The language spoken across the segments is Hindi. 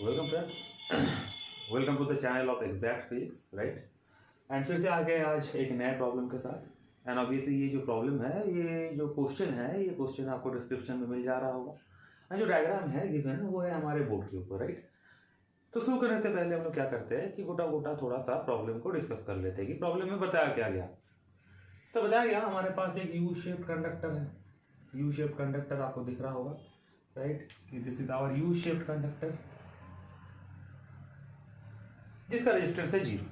Welcome friends, welcome to the channel of exact physics, right. And फिर से आ गए आज एक नए प्रॉब्लम के साथ। एंड ऑब्वियसली ये जो प्रॉब्लम है, ये जो क्वेश्चन है, ये क्वेश्चन आपको डिस्क्रिप्शन में मिल जा रहा होगा। एंड जो डायग्राम है गिवन वो है हमारे बोर्ड के ऊपर, राइट। तो शुरू करने से पहले हम लोग क्या करते हैं कि गोटा गोटा थोड़ा सा प्रॉब्लम को डिस्कस कर लेते हैं कि प्रॉब्लम में बताया क्या गया। सर बताया गया हमारे पास एक यू शेप्ड कंडक्टर है। यू शेप्ड कंडक्टर आपको दिख रहा होगा, राइट, कि this is our U shaped conductor जिसका रेजिस्टेंस है 0।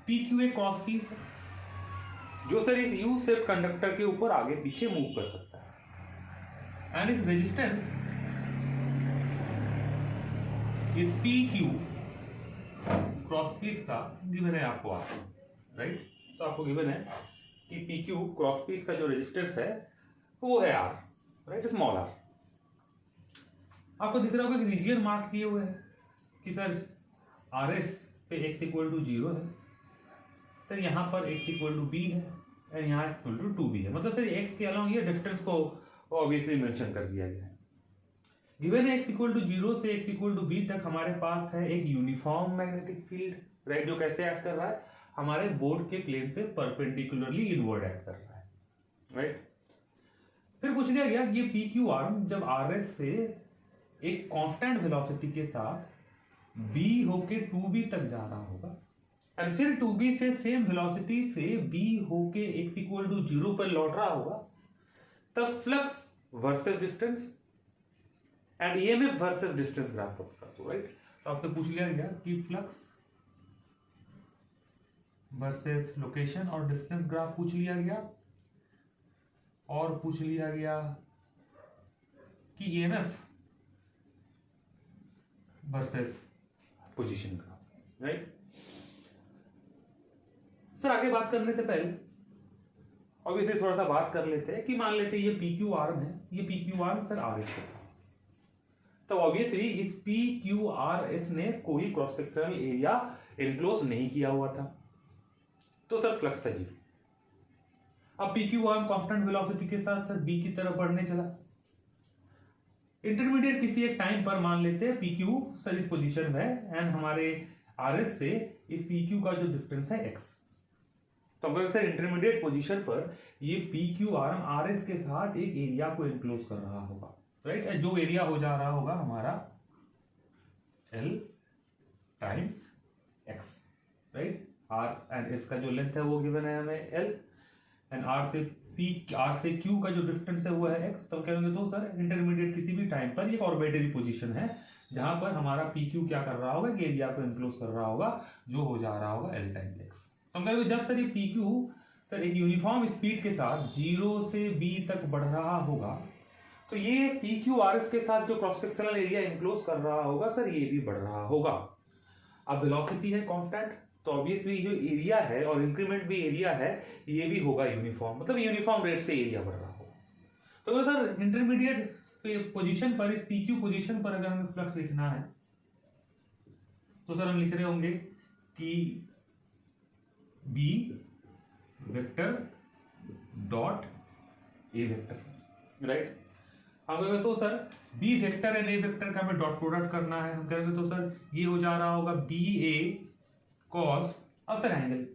पी क्यू एक क्रॉस पीस है जो सर इस यू शेप्ड कंडक्टर के ऊपर आगे पीछे मूव कर सकता है। एंड इस रेजिस्टेंस इस पी क्यू क्रॉस पीस का गिवन है आपको आज, राइट। तो आपको गिवन है कि पी क्यू क्रॉस पीस का जो रेजिस्टेंस है वो है आर, राइट, स्मॉल आर। आपको दिख रहा होगा कि रीजियन मार्क किए हुए हैं कि सर आर एस पे x इक्वल टू 0 है, सर यहाँ पर x इक्वल टू b है और यहाँ x इक्वल टू 2b है। मतलब सर x के अलावा ये डिस्टेंस को ऑब्वियसली मेंशन कर दिया गया है। गिवन है x इक्वल टू 0 से x इक्वल टू b तक हमारे पास है एक यूनिफॉर्म मैग्नेटिक फील्ड, राइट, जो कैसे एक्ट कर रहा है, हमारे बोर्ड के प्लेन से परपेंडिकुलरली इनवर्ड एक्ट कर रहा है, राइट। फिर पूछ लिया गया ये पी क्यू आर्म जब आर एस से एक कांस्टेंट वेलोसिटी के साथ b होके 2b तक जा रहा होगा और फिर 2b से सेम वेलोसिटी से b होके x इक्वल टू 0 पर लौट रहा होगा, तब flux versus distance and EMF versus distance graph कर दो, राइट। तो आपसे पूछ लिया गया कि फ्लक्स वर्सेस लोकेशन और डिस्टेंस ग्राफ पूछ लिया गया, और पूछ लिया गया कि EMF versus position graph, right. Sir आगे बात करने से पहले ऑब्वियसली थोड़ा सा बात कर लेते हैं कि मान लेते हैं ये पी क्यू आर्म है, ये P Q arm sir R S था। तो ऑब्वियसली इस पी क्यू आर एस ने कोई क्रॉस सेक्शनल एरिया इनक्लोज नहीं किया हुआ था, तो सर फ्लक्स था 0। अब P Q arm constant velocity के साथ सर बी की तरफ बढ़ने चला। इंटरमीडिएट किसी एक टाइम पर मान लेते हैं पी क्यू सर इस पोजीशन में है एंड हमारे आर एस से इस पी क्यू का जो डिस्टेंस है एक्स। तो अगर सर इंटरमीडिएट पोजीशन पर ये P Q arm R S के साथ एक एरिया को इनक्लोज कर रहा होगा, राइट, जो एरिया हो जा रहा होगा हमारा L times X, right. R and S का जो लेंथ है वो गिवन है हमें एल एंड आर से क्यू का जो डिस्टेंस है वो है एक्स। तो कह रहे तो सर इंटरमीडिएट किसी भी टाइम पर ये ऑर्बिटरी पोजीशन है जहां पर हमारा पी क्यू क्या कर रहा होगा, एरिया को इनक्लोज कर रहा होगा जो हो जा रहा होगा एल टाइम्स एक्स। तो हम कह रहे जब सर ये पी क्यू सर एक यूनिफॉर्म स्पीड के साथ 0 से b तक बढ़ रहा होगा, तो ये पी क्यू आर एस के साथ जो क्रॉस सेक्शनल एरिया इनक्लोज कर रहा होगा सर ये भी बढ़ रहा होगा। अब वेलोसिटी है कांस्टेंट, तो ऑब्वियसली जो एरिया है और इंक्रीमेंट भी एरिया है ये भी होगा यूनिफॉर्म, मतलब यूनिफॉर्म रेट से एरिया बढ़ रहा होगा। तो सर इंटरमीडिएट पोजीशन पर इस पी क्यू पोजीशन पर अगर हमें फ्लक्स लिखना है तो सर हम लिख रहे होंगे कि B vector dot A vector, right. हम कहेंगे तो sir B vector and A vector का हमें डॉट प्रोडक्ट करना है। हम कहेंगे तो सर ये हो जा रहा होगा बी ए कॉस अब सर एंगल।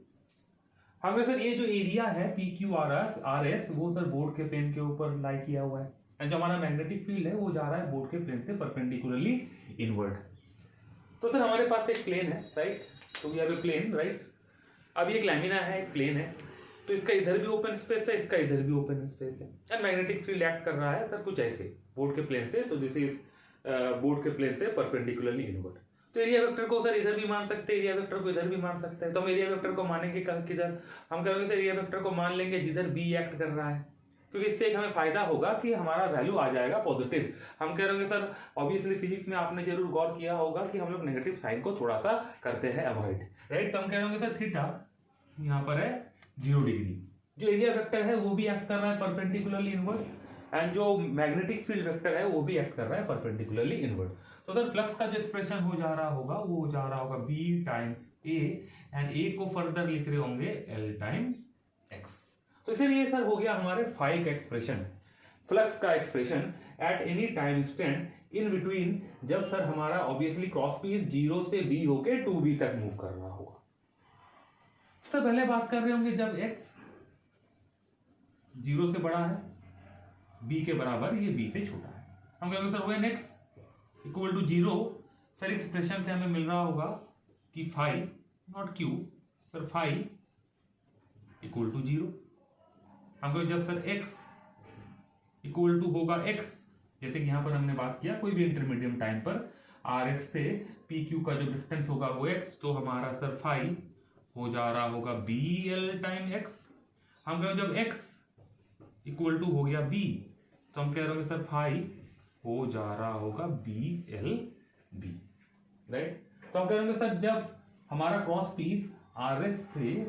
हमें सर ये जो एरिया है पी क्यू आर एस वो सर बोर्ड के प्लेन के ऊपर लाई किया हुआ है एंड जो हमारा मैग्नेटिक फील्ड है वो जा रहा है बोर्ड के प्लेन से परपेंडिकुलरली इनवर्ड। तो सर हमारे पास एक प्लेन है, राइट, तो we have a plane, right. अब ये एक लैमिना है, एक प्लेन है, तो इसका इधर भी ओपन स्पेस है, इसका इधर भी ओपन स्पेस है एंड मैग्नेटिक फील्ड एक्ट कर रहा है सर कुछ ऐसे बोर्ड के प्लेन से। तो दिस इज बोर्ड के प्लेन से परपेंडिकुलरली इनवर्ड। तो एरिया वेक्टर को सर इधर भी मान सकते हैं, एरिया वेक्टर को इधर भी मान सकते हैं। तो हम एरिया वेक्टर को मानेंगे किधर, हम कहेंगे सर एरिया वेक्टर को मान लेंगे जिधर बी एक्ट कर रहा है, क्योंकि इससे एक हमें फायदा होगा कि हमारा वैल्यू आ जाएगा पॉजिटिव। हम कह रहे हैं सर ऑब्वियसली फिजिक्स में आपने जरूर गौर किया होगा कि हम लोग नेगेटिव साइन को थोड़ा सा करते हैं अवॉइड, राइट। तो हम कह रहे होंगे सर थीटा यहाँ पर है 0 डिग्री, जो एरिया वेक्टर है वो भी एक्ट कर रहा है परपेंडिकुलरली इनवर्ड एंड जो मैग्नेटिक फील्ड वेक्टर है वो भी एक्ट कर रहा है परपेंडिकुलरली इनवर्ड। तो सर फ्लक्स का जो एक्सप्रेशन हो जा रहा होगा वो हो जा रहा होगा बी टाइम्स ए एंड ए को फर्दर लिख रहे होंगे एल टाइम एक्स। तो इसलिए ये सर हो गया हमारे फाई का एक्सप्रेशन। फ्लक्स का expression at any time instant in between, जब सर हमारा ऑब्वियसली क्रॉस पीस 0 से b होके 2b तक मूव कर रहा होगा। सबसे पहले बात कर रहे होंगे जब x 0 से बड़ा है, b के बराबर, ये b से छोटा है, हम कहेंगे sir when x equal to 0, sir expression से हमें मिल रहा होगा कि phi not q, sir phi equal to 0। हम कहेंगे जब सर x इक्वल टू होगा x, जैसे कि यहां पर हमने बात किया कोई भी इंटरमीडियट टाइम पर RS से PQ का जो डिस्टेंस होगा वो x, तो हमारा सर फाई हो जा रहा होगा BL टाइम x। हम कहेंगे जब x इक्वल टू हो गया b, तो हम कह रहे होंगे सर फाई हो जा रहा होगा BLB, राइट। तो हम कह रहे होंगे सर जब हमारा क्रॉस पीस RS से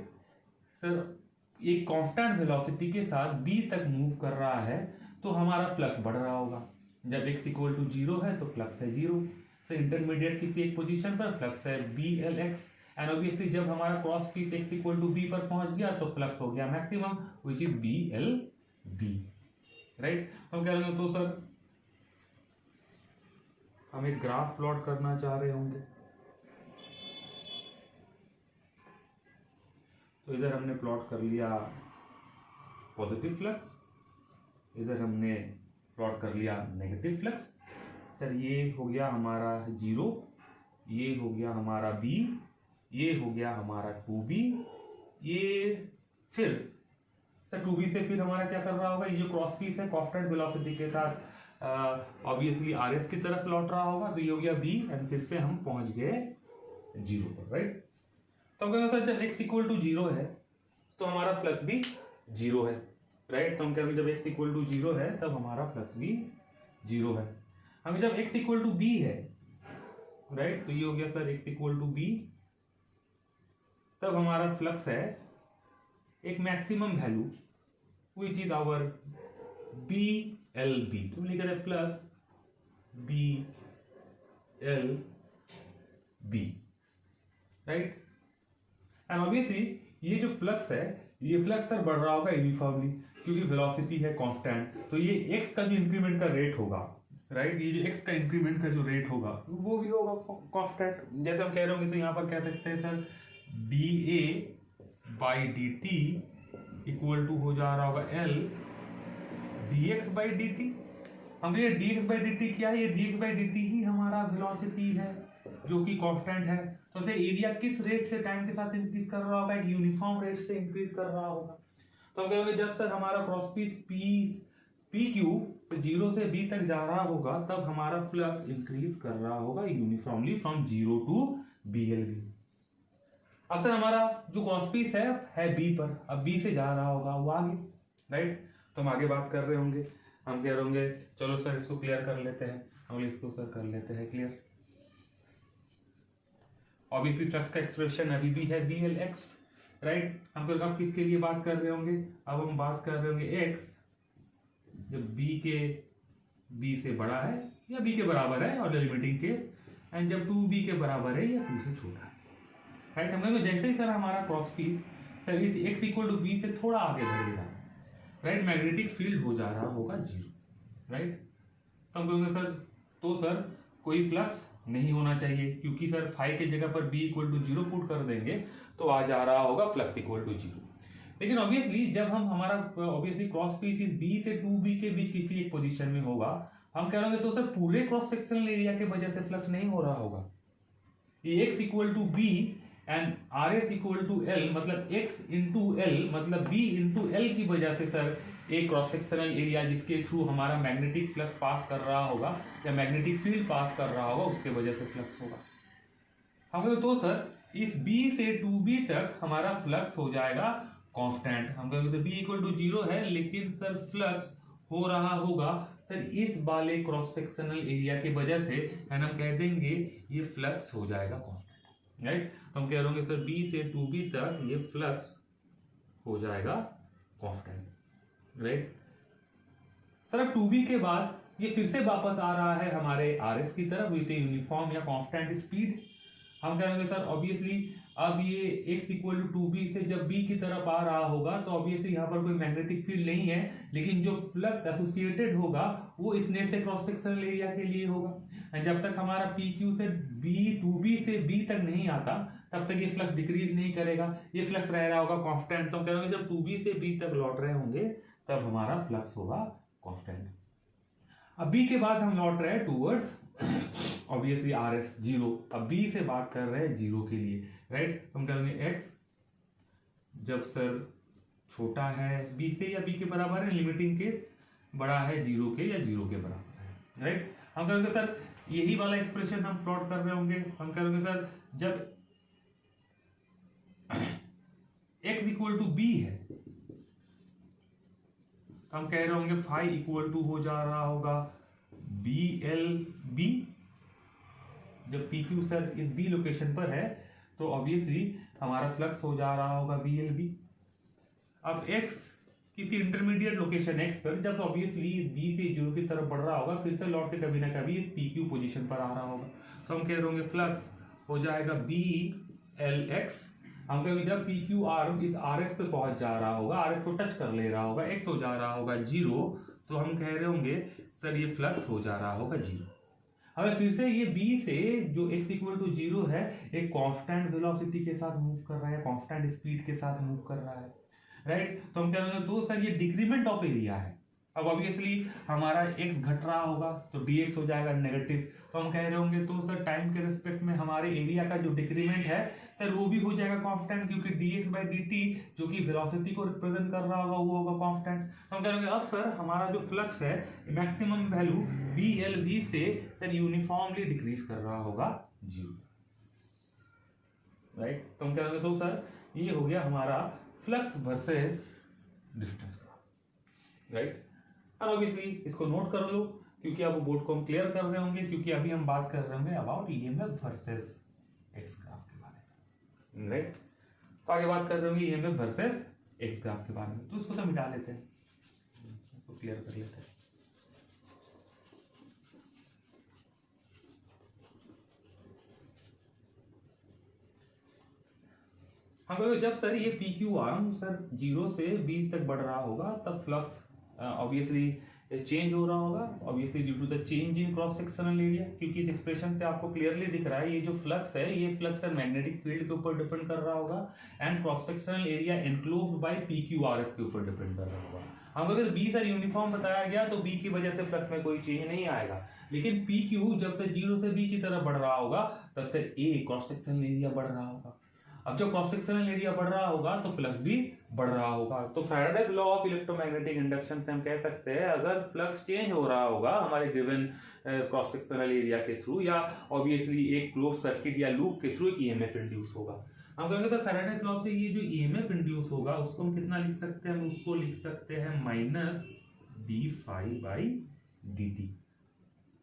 सर एक कांस्टेंट वेलोसिटी के साथ b तक मूव कर रहा है तो हमारा फ्लक्स बढ़ रहा होगा। जब x इक्वल टू 0 है तो फ्लक्स है 0, तो इंटरमीडिएट किसी एक पोजीशन पर फ्लक्स है BLX, एंड ऑब्वियसली जब हमारा cross piece x equal to b पर पहुंच गया तो फ्लक्स हो गया maximum which is BLB, right. हम कह रहे हैं तो सर हम एक ग्राफ प्लॉट करना चाह रहे होंगे, तो इधर हमने प्लॉट कर लिया पॉजिटिव फ्लक्स, इधर हमने प्लॉट कर लिया नेगेटिव फ्लक्स। सर ये हो गया हमारा 0, ये हो गया हमारा b, ये हो गया हमारा 2b, ये फिर सर 2b से फिर हमारा क्या कर रहा होगा, ये जो क्रॉस पीस है कांस्टेंट वेलोसिटी के साथ ऑब्वियसली RS की तरफ लौट रहा होगा, तो ये हो गया b, एंड फिर से हम पहुंच गए 0 पर, राइट। तो हम कहेंगे सर जब x इक्वल टू 0 है तो हमारा फ्लक्स भी 0 है, राइट। तो हम कहेंगे जब x इक्वल टू 0 है तब हमारा फ्लक्स भी 0 है। हम जब x इक्वल टू b है, राइट, तो ये हो गया sir x equal to b, तब हमारा फ्लक्स है एक maximum value which is our BLB, तो लिखा जाए plus BLB, right. And obviously ये जो फ्लक्स है, ये फ्लक्स सर बढ़ रहा होगा यूनिफॉर्मली क्योंकि वेलोसिटी है कांस्टेंट, तो ये x का जो इंक्रीमेंट का रेट होगा, राइट, ये जो x का इंक्रीमेंट का जो रेट होगा वो भी होगा कांस्टेंट। जैसे हम कह रहे होंगे तो यहाँ पर कह सकते हैं सर dA/dt इक्वल टू हो जा रहा होगा L dx/dt। हम ये dx/dt क्या है, ये dx/dt ही हमारा वेलोसिटी है जो कि कांस्टेंट है, तो से एरिया किस रेट से टाइम के साथ इंक्रीज कर रहा होगा, एक यूनिफॉर्म रेट से इंक्रीज कर रहा होगा। तो हम कहेंगे जब सर हमारा क्रॉस पीस PQ 0 से b तक जा रहा होगा तब हमारा फ्लक्स इंक्रीज कर रहा होगा यूनिफॉर्मली फ्रॉम 0 टू BLB। अब सर हमारा जो क्रॉस पीस है b पर, अब b से जा रहा होगा वो आगे, राइट। तो हम आगे बात कर रहे होंगे, हम कह रहे होंगे चलो सर इसको क्लियर कर लेते हैं, हम इसको सर कर लेते हैं क्लियर। ऑब्वियसली फ्लक्स का एक्सप्रेशन अभी भी है BLX, राइट। हम फिर अब किसके लिए बात कर रहे होंगे, अब हम बात कर रहे होंगे x जब b से बड़ा है या b के बराबर है और लिमिटिंग केस, एंड जब 2b के बराबर है या 2 से छोटा है, राइट। हम कहेंगे जैसे ही सर हमारा क्रॉस पीस सर इस x इक्वल टू b से थोड़ा आगे बढ़ेगा, राइट, मैग्नेटिक फील्ड हो जा रहा होगा 0, राइट। तो हम कहेंगे सर तो सर कोई फ्लक्स नहीं होना चाहिए क्योंकि सर फाई के जगह पर b इक्वल टू 0 पुट कर देंगे तो आ जा रहा होगा फ्लक्स इक्वल टू 0। लेकिन ऑब्वियसली जब हम हमारा ऑब्वियसली क्रॉस पीस इस b से 2b के बीच किसी एक पोजीशन में होगा, हम कह रहे होंगे तो सर पूरे क्रॉस सेक्शनल एरिया के वजह से फ्लक्स नहीं हो रहा होगा। ये x equal to b and RS equal to L, मतलब x इंटू L मतलब b इंटू L की वजह से सर एक क्रॉस सेक्शनल एरिया जिसके थ्रू हमारा मैग्नेटिक फ्लक्स पास कर रहा होगा या मैग्नेटिक फील्ड पास कर रहा होगा उसके वजह से फ्लक्स होगा। हम तो सर इस b से 2b तक हमारा फ्लक्स हो जाएगा कांस्टेंट। हम कहेंगे b इक्वल टू 0 है लेकिन सर फ्लक्स हो रहा होगा सर इस वाले क्रॉस सेक्शनल एरिया की वजह से, एंड हम कह देंगे ये फ्लक्स हो जाएगा कांस्टेंट, राइट। हम कह रहे होंगे सर b से 2b तक ये फ्लक्स हो जाएगा कांस्टेंट, राइट। सर अब 2b के बाद ये फिर से वापस आ रहा है हमारे RS की तरफ विद यूनिफॉर्म या कांस्टेंट स्पीड। हम कहेंगे सर ऑब्वियसली अब ये x इक्वल टू 2b से जब b की तरफ आ रहा होगा तो ऑब्वियसली यहाँ पर कोई मैग्नेटिक फील्ड नहीं है, लेकिन जो फ्लक्स एसोसिएटेड होगा वो इतने से क्रॉस सेक्शनल एरिया के लिए होगा। जब तक हमारा PQ से b 2b से b तक नहीं आता तब तक ये फ्लक्स डिक्रीज नहीं करेगा, ये फ्लक्स रह रहा होगा कांस्टेंट। तो हम कह रहे होंगे जब 2b से b तक लौट रहे होंगे तब हमारा फ्लक्स होगा कांस्टेंट। अब b के बाद हम लौट रहे हैं टूवर्ड्स ऑब्वियसली RS 0। अब b से बात कर रहे हैं 0 के लिए, राइट। हम कहेंगे x जब सर छोटा है b से या b के बराबर है, लिमिटिंग केस बड़ा है 0 के या 0 के बराबर है, राइट। हम कहेंगे सर यही वाला एक्सप्रेशन हम प्लॉट कर रहे होंगे। हम कहेंगे सर जब x इक्वल टू b है हम कह रहे होंगे फाई इक्वल टू हो जा रहा होगा BLB। जब PQ सर इस B लोकेशन पर है तो ऑब्वियसली हमारा फ्लक्स हो जा रहा होगा BLB। अब x किसी इंटरमीडिएट लोकेशन x पर जब ऑब्वियसली इस B से 0 की तरफ बढ़ रहा होगा फिर से लौट के कभी ना कभी इस PQ पोजीशन पर आ रहा होगा, तो हम कह रहे होंगे फ्लक्स हो जाएगा BLX। हम कहेंगे जब PQ आर्म इस RS पे पहुंच जा रहा होगा, RS को टच कर ले रहा होगा, x हो जा रहा होगा 0, तो हम कह रहे होंगे सर ये फ्लक्स हो जा रहा होगा 0। हमें फिर से ये B से जो x इक्वल टू 0 है एक कांस्टेंट वेलोसिटी के साथ मूव कर रहा है, कांस्टेंट स्पीड के साथ मूव कर रहा है, राइट। तो हम कह रहे हैं तो सर ये डिक्रीमेंट ऑफ एरिया है। अब ऑब्वियसली हमारा x घट रहा होगा तो dx हो जाएगा नेगेटिव। तो हम कह रहे होंगे तो सर टाइम के रिस्पेक्ट में हमारे एरिया का जो डिक्रीमेंट है सर वो भी हो जाएगा कांस्टेंट, क्योंकि dx बाई dt जो कि वेलोसिटी को रिप्रेजेंट कर रहा होगा वो होगा कांस्टेंट। तो हम कह रहे होंगे अब सर हमारा जो फ्लक्स है मैक्सिमम वैल्यू BLV से सर यूनिफॉर्मली डिक्रीज कर रहा होगा 0, राइट। तो हम कह रहे होंगे तो सर ये हो गया हमारा फ्लक्स वर्सेस डिस्टेंस का, राइट। और ऑब्वियसली इसको नोट कर लो क्योंकि अब बोर्ड को हम क्लियर कर रहे होंगे, क्योंकि अभी हम बात कर रहे होंगे about EMF versus x graph के बारे में, राइट। तो आगे बात कर रहे होंगे EMF वर्सेस एक्स ग्राफ के बारे में, तो उसको सब मिटा लेते हैं, इसको क्लियर कर लेते हैं। हम कहेंगे जब सर ये PQ आर्म सर 0 से 20 तक बढ़ रहा होगा तब फ्लक्स ऑब्वियसली चेंज हो रहा होगा, obviously due to the change in cross sectional area, क्योंकि इस एक्सप्रेशन से आपको क्लियरली दिख रहा है ये जो फ्लक्स है ये फ्लक्स है मैग्नेटिक फील्ड के ऊपर डिपेंड कर रहा होगा and cross sectional area enclosed bye PQRS के ऊपर डिपेंड कर रहा होगा। हम अगर B सर यूनिफॉर्म बताया गया तो B की वजह से फ्लक्स में कोई चेंज नहीं आएगा, लेकिन PQ जब से 0 से B की तरफ बढ़ रहा होगा तब से A क्रॉस सेक्शनल एरिया बढ़ रहा होगा। अब जब क्रॉस सेक्शनल एरिया बढ़ रहा होगा तो फ्लक्स भी बढ़ रहा होगा। तो Faraday's law of electromagnetic induction से हम कह सकते हैं अगर फ्लक्स चेंज हो रहा होगा हमारे गिवन क्रॉस सेक्शनल एरिया के थ्रू या ऑब्वियसली एक क्लोज सर्किट या लूप के थ्रू एक EMF इंड्यूस होगा। हम कहेंगे तो फैराडेज लॉ से ये जो EMF इंड्यूस होगा उसको हम कितना लिख सकते हैं, हम उसको लिख सकते हैं minus d∅dt,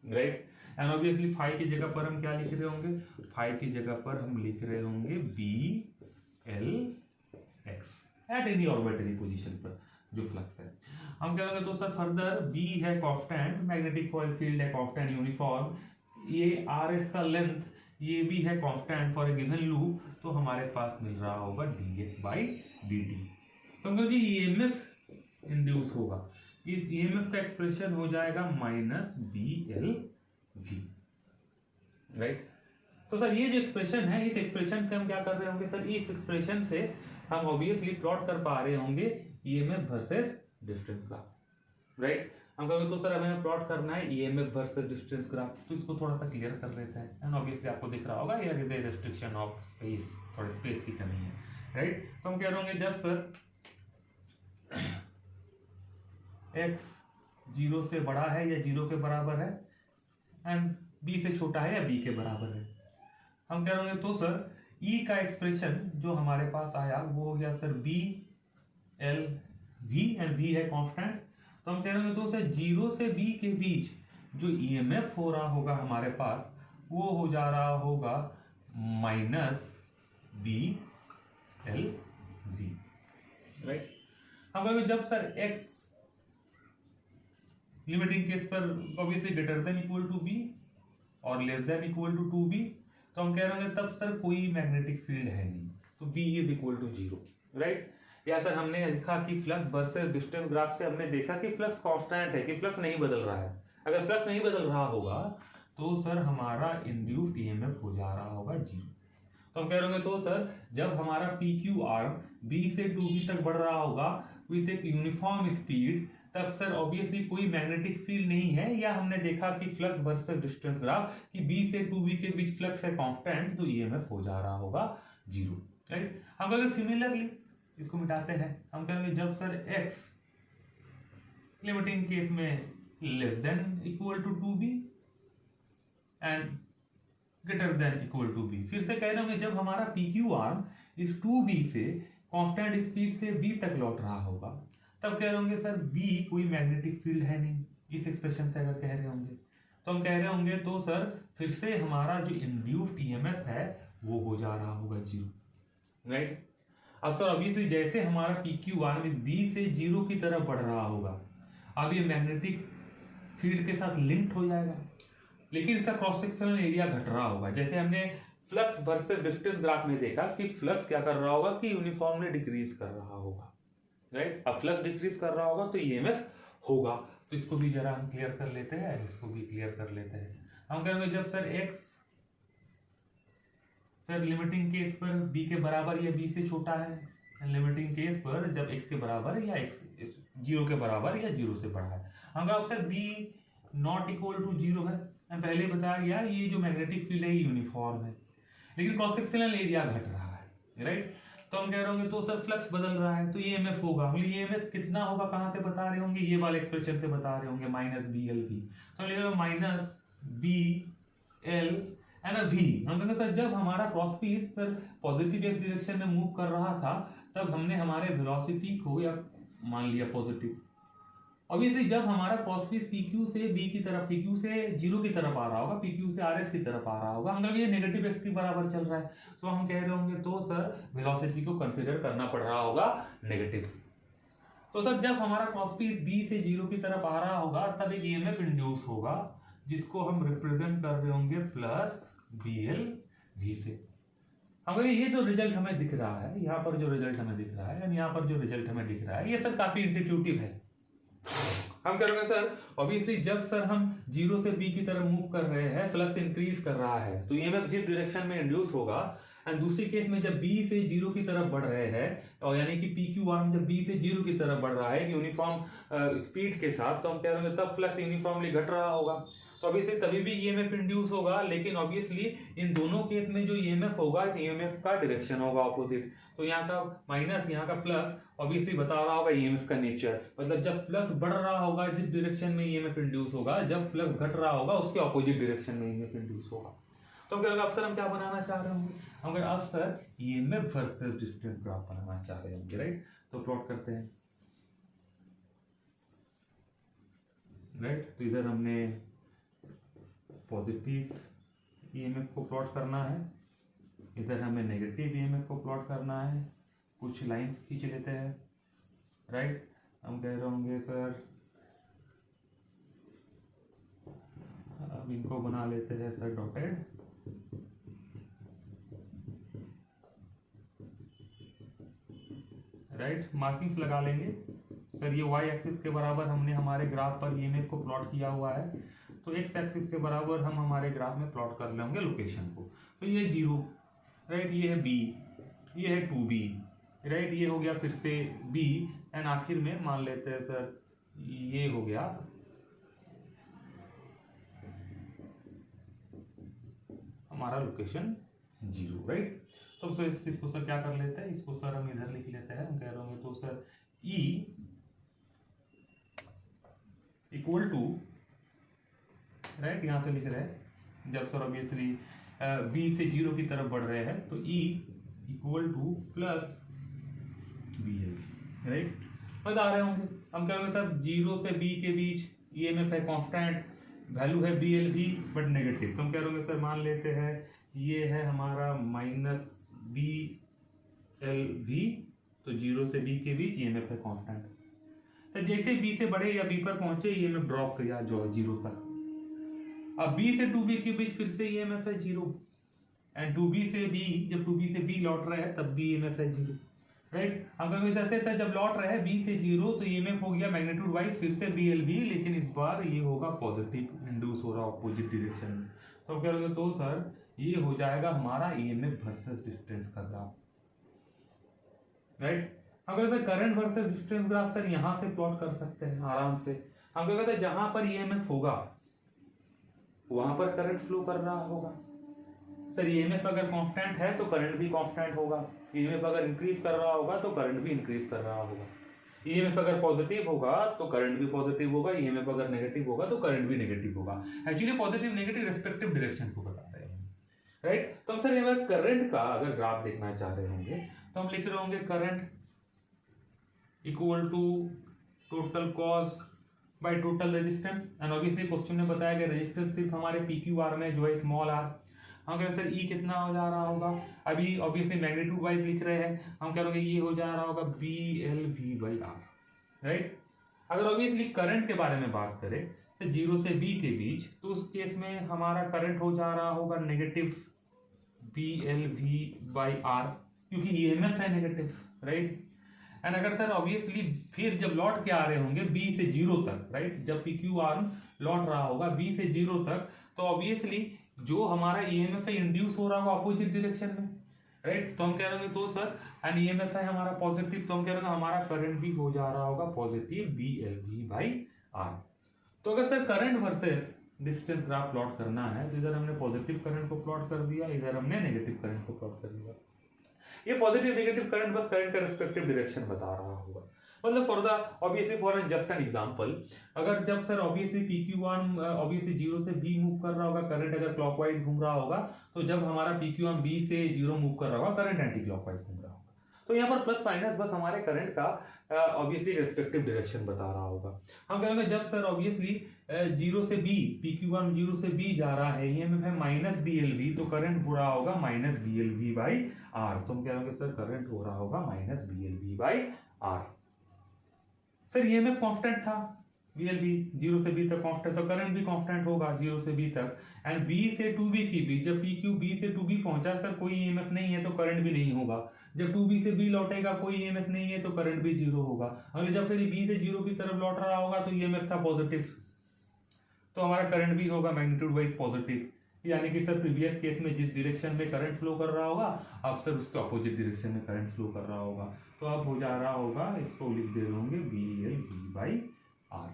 right. And obviously phi की जगह पर हम क्या लिख रहे होंगे, फाई की जगह पर हम लिख रहे होंगे BLX at any arbitrary position पर जो फ्लक्स है। हम कहेंगे तो सर फर्दर B है कांस्टेंट, मैग्नेटिक फील्ड है कांस्टेंट यूनिफॉर्म, ये RS का लेंथ ये भी है constant for a given loop, तो हमारे पास मिल रहा होगा dx/dt। तो हम कहेंगे EMF इंड्यूस होगा, इस EMF का एक्सप्रेशन हो जाएगा माइनस BLV, राइट। तो सर ये जो एक्सप्रेशन है इस एक्सप्रेशन से हम क्या कर रहे होंगे सर, इस एक्सप्रेशन से हम ऑब्वियसली प्लॉट कर पा रहे होंगे EMF versus distance graph, right. हम कहेंगे तो सर हमें प्लॉट करना है EMF वर्सेस डिस्टेंस ग्राफ, तो इसको थोड़ा सा क्लियर कर लेते हैं। एंड ऑब्वियसली आपको दिख रहा होगा here is a restriction of space, थोड़ा स्पेस की कमी है, राइट। तो हम कह रहे होंगे जब सर x 0 से बड़ा है या 0 के बराबर है एंड b से छोटा है या b के बराबर है, हम कह रहे होंगे तो सर E का एक्सप्रेशन जो हमारे पास आया वो हो गया सर BLV एंड V है कांस्टेंट। तो हम कह रहे होंगे तो सर 0 से B के बीच जो EMF हो रहा होगा हमारे पास वो हो जा रहा होगा माइनस BLV, राइट। हम कहेंगे जब सर x लिमिटिंग केस पर obviously greater than equal to b और less than equal to 2b, तो हम कह रहे हैं तब सर कोई मैग्नेटिक फील्ड है नहीं, तो B is equal to 0, right. या सर हमने लिखा कि फ्लक्स वर्सेस डिस्टेंस ग्राफ से हमने देखा कि फ्लक्स कांस्टेंट है, कि फ्लक्स नहीं बदल रहा है। अगर फ्लक्स नहीं बदल रहा होगा तो सर हमारा इंड्यूस्ड ईएमएफ हो जा रहा होगा 0। तो हम कह रहे होंगे तो सर जब हमारा पी क्यू आर्म बी से टू बी तक बढ़ रहा होगा विथ एक यूनिफॉर्म स्पीड, तब सर ऑब्वियसली कोई मैग्नेटिक फील्ड नहीं है, या हमने देखा कि फ्लक्स वर्सेस डिस्टेंस ग्राफ कि बी से टू बी के बीच फ्लक्स है कांस्टेंट, तो ईएमएफ हो जा रहा होगा 0, राइट। हम कहेंगे सिमिलरली इसको मिटाते हैं, हम कहेंगे जब सर x लिमिटिंग केस में less than equal to 2b and greater than equal to b, फिर से कह रहे होंगे जब हमारा पी क्यू आर्म इस 2b से कांस्टेंट स्पीड से b तक लौट रहा होगा, तब कह रहे होंगे सर b कोई मैग्नेटिक फील्ड है नहीं, इस एक्सप्रेशन से अगर कह रहे होंगे तो हम कह रहे होंगे तो सर फिर से हमारा जो इंड्यूस्ड ईएमएफ है वो हो जा रहा होगा 0, राइट। अब सर ऑब्वियसली जैसे हमारा पी क्यू आर्म इस बी से 0 की तरफ बढ़ रहा होगा, अब ये मैग्नेटिक फील्ड के साथ लिंक्ड हो जाएगा, लेकिन इसका क्रॉस सेक्शनल एरिया घट रहा होगा। जैसे हमने फ्लक्स वर्सेस डिस्टेंस ग्राफ में देखा कि फ्लक्स क्या कर रहा होगा कि यूनिफॉर्मली डिक्रीज कर रहा होगा, राइट। अब फ्लक्स डिक्रीज कर रहा होगा तो ईएमएफ होगा। तो इसको भी जरा हम क्लियर कर लेते हैं, इसको भी क्लियर कर लेते हैं। हम कहेंगे जब sir x sir limiting case पर b के बराबर या b से छोटा है, लिमिटिंग केस पर जब x के बराबर या x 0 के बराबर या 0 से बड़ा है, हम कहा sir b not equal to 0 है। पहले बताया गया ये जो मैग्नेटिक फील्ड है यूनिफॉर्म है, लेकिन क्रॉस सेक्शनल एरिया घट रहा है, राइट। तो हम कह रहे होंगे तो सर फ्लक्स बदल रहा है तो ईएमएफ होगा, हम ईएमएफ कितना होगा कहां से बता रहे होंगे, ये वाले एक्सप्रेशन से बता रहे होंगे माइनस बी एल वी, तो लिख रहे हो minus B L and V. हम कहेंगे सर जब हमारा cross piece sir positive x direction में मूव कर रहा था तब हमने हमारे वेलोसिटी को या मान लिया पॉजिटिव। ऑब्वियसली जब हमारा क्रॉस पीस PQ से B की तरफ, PQ से 0 की तरफ आ रहा होगा, PQ से RS की तरफ आ रहा होगा, हम लोग ये नेगेटिव एक्स के बराबर चल रहा है, तो हम कह रहे होंगे तो सर वेलोसिटी को कंसीडर करना पड़ रहा होगा नेगेटिव। तो सर जब हमारा क्रॉस पीस B से 0 की तरफ आ रहा होगा तब एक ईएमएफ इंड्यूस होगा जिसको हम रिप्रेजेंट कर रहे होंगे प्लस BL V से। हमें ये जो रिजल्ट हमें दिख रहा है, यहाँ पर जो रिजल्ट हमें दिख रहा है, यहाँ पर जो रिजल्ट हमें दिख रहा है, ये सर काफी इंट्यूटिव है। हम कह रहे हैं सर ऑब्वियसली जब सर हम 0 से B की तरफ मूव कर रहे हैं, फ्लक्स इंक्रीज कर रहा है तो ईएमएफ जिस डायरेक्शन में इंड्यूस होगा, एंड दूसरी केस में जब B से 0 की तरफ बढ़ रहे हैं, और यानी कि PQ आर्म जब B से 0 की तरफ बढ़ रहा है यूनिफॉर्म स्पीड के साथ, तो हम कह रहे हैं तब फ्लक्स यूनिफॉर्मली घट रहा होगा, तो ऑब्वियसली तभी भी ईएमएफ इंड्यूस होगा, लेकिन ऑब्वियसली इन दोनों केस में जो ईएमएफ होगा ईएमएफ का डायरेक्शन होगा ऑपोजिट। तो यहाँ का माइनस यहाँ का प्लस ऑब्वियसली बता रहा होगा ईएमएफ का नेचर, मतलब जब फ्लक्स बढ़ रहा होगा जिस डायरेक्शन में ईएमएफ इंड्यूस होगा, जब फ्लक्स घट रहा होगा उसके ऑपोजिट डायरेक्शन में ईएमएफ इंड्यूस होगा। तो हम अब सर हम क्या बनाना चाह रहे होंगे, हम अब sir EMF versus distance graph बनाना चाह रहे होंगे, राइट। तो प्लॉट करते हैं, राइट। तो इधर हमने पॉजिटिव ईएमएफ को प्लॉट करना है, इधर हमें नेगेटिव ईएमएफ को प्लॉट करना है, कुछ लाइंस खींच लेते हैं, राइट। हम कह रहे होंगे सर अब इनको बना लेते हैं सर डॉटेड, राइट। मार्किंग्स लगा लेंगे सर, ये y एक्सिस के बराबर हमने हमारे ग्राफ पर ईएमएफ को प्लॉट किया हुआ है, तो x एक्सिस के बराबर हम हमारे ग्राफ में प्लॉट कर लेंगे लोकेशन को। तो ये 0, राइट, ये है B, ये है 2B, राइट, ये हो गया फिर से B, एंड आखिर में मान लेते हैं सर ये हो गया हमारा लोकेशन 0, राइट। तो सर इसको सर क्या कर लेते हैं, इसको सर हम इधर लिख लेते हैं, हम कह रहे होंगे तो sir E equal to, right, यहां से लिख रहे हैं जब सर ऑब्वियसली B से 0 की तरफ बढ़ रहे हैं तो E equal two plus BL, right. बता रहे होंगे हम कहेंगे सर 0 से B के बीच ईएमएफ है कांस्टेंट, वैल्यू है BLV बट नेगेटिव, तो हम कह रहे होंगे सर मान लेते हैं ये है हमारा माइनस BLV, तो 0 से B के बीच ईएमएफ है कांस्टेंट। तो जैसे B से बढ़े या B पर पहुंचे ईएमएफ ड्रॉप किया जो 0 तक, अब B से 2B के बीच फिर से ईएमएफ है 0, एंड 2b से b, जब 2b से b लौट रहा है तब भी ईएमएफ है 0, राइट। अब अगर जैसे था जब लौट रहा है b से 0 तो ईएमएफ हो गया मैग्नीट्यूड वाइज फिर से BLB, लेकिन इस बार ये होगा पॉजिटिव, इंड्यूस हो रहा ऑपोजिट डायरेक्शन में। तो क्या होगा, तो सर ये हो जाएगा हमारा ईएमएफ वर्सेस डिस्टेंस का ग्राफ, राइट। हम कहते हैं current versus distance graph sir यहां से प्लॉट कर सकते हैं आराम से। हम कहते हैं जहां पर ईएमएफ होगा वहां पर करंट फ्लो कर रहा होगा। सर ईएमएफ अगर कांस्टेंट है तो करंट भी कांस्टेंट होगा, ईएमएफ अगर इंक्रीज कर रहा होगा तो करंट भी इंक्रीज कर रहा होगा, ईएमएफ अगर पॉजिटिव होगा तो करंट भी पॉजिटिव होगा, ईएमएफ अगर नेगेटिव होगा तो करंट भी नेगेटिव होगा। Actually positive negative respective direction को बता रहे हैं, राइट। तो हम सर यहाँ करंट का अगर ग्राफ देखना चाह रहे होंगे तो हम लिख रहे होंगे current equal to total cost by total resistance, and obviously question में बताया गया रेजिस्टेंस सिर्फ हमारे PQR में जो है स्मॉल r। हम कह रहे हैं सर E कितना हो जा रहा होगा, अभी ऑब्वियसली मैग्नीट्यूड वाइज लिख रहे हैं, हम कह रहे हैं ये हो जा रहा होगा BLV/R, राइट। अगर ऑब्वियसली करंट के बारे में बात करें तो 0 से B के बीच, तो उस केस में हमारा करंट हो जा रहा होगा नेगेटिव BLV/R, क्योंकि ईएमएफ है नेगेटिव, राइट। एंड अगर सर ऑब्वियसली फिर जब लौट के आ रहे होंगे B से 0 तक, राइट, जब PQR लौट रहा होगा B से 0 तक, तो ऑब्वियसली जो हमारा ईएमएफ है इंड्यूस हो रहा होगा अपोजिट डायरेक्शन में, राइट। तो हम कह रहे हैं तो सर एंड ईएमएफ है हमारा पॉजिटिव, तो हम कह रहे हैं हमारा करंट भी हो जा रहा होगा पॉजिटिव BLV/R। तो अगर sir current versus distance graph plot करना है तो इधर हमने पॉजिटिव करंट को प्लॉट कर दिया, इधर हमने नेगेटिव करंट को प्लॉट कर दिया। ये पॉजिटिव नेगेटिव करंट बस करंट का रिस्पेक्टिव डायरेक्शन बता रहा होगा, मतलब for the obviously for just an example, अगर जब सर ऑब्वियसली PQ1 ऑब्वियसली 0 से B मूव कर रहा होगा, करंट अगर क्लॉकवाइज घूम रहा होगा, तो जब हमारा PQ1 B से 0 मूव कर रहा होगा करंट एंटी क्लॉकवाइज घूम रहा होगा। तो यहाँ पर प्लस माइनस बस हमारे करंट का ऑब्वियसली रेस्पेक्टिव डायरेक्शन बता रहा होगा। हम कहेंगे जब सर ऑब्वियसली 0 से B, PQ1 0 से B जा रहा है, ईएमएफ है -BLV, तो करंट हो रहा होगा -BLV/R। तो हम कह रहे हैं सर करंट हो रहा होगा -BLV/R। सर ईएमएफ कांस्टेंट था, BLV 0 से B तक कांस्टेंट, तो करंट भी कांस्टेंट होगा 0 से B तक। एंड B से 2B की बीच, जब PQ B से 2B पहुंचा सर कोई ईएमएफ नहीं है तो करंट भी नहीं होगा, जब 2B से B लौटेगा कोई ईएमएफ नहीं है तो करंट भी 0 होगा। अगर जब से B से 0 की तरफ लौट रहा होगा तो ईएमएफ था पॉजिटिव, तो हमारा करंट भी होगा मैग्नीट्यूड वाइज पॉजिटिव, यानी कि सर प्रीवियस केस में जिस डायरेक्शन में करंट फ्लो कर रहा होगा अब सर उसके अपोजिट डायरेक्शन में करंट फ्लो कर रहा होगा। तो अब हो जा रहा होगा, इसको लिख दे रहे होंगे BLV/R।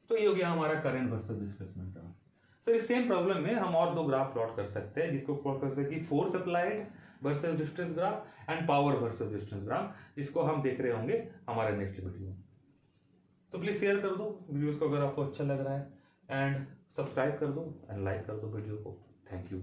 तो ये हो गया हमारा current versus displacement graph. Sir इस सेम प्रॉब्लम में हम और दो ग्राफ प्लॉट कर सकते हैं, जिसको प्लॉट कर सकते हैं कि force applied versus distance graph and power versus distance graph, जिसको हम देख रहे होंगे हमारे नेक्स्ट वीडियो में। तो प्लीज शेयर कर दो वीडियोस को अगर आपको अच्छा लग रहा है, एंड सब्सक्राइब कर दो एंड लाइक कर दो वीडियो को। Thank you.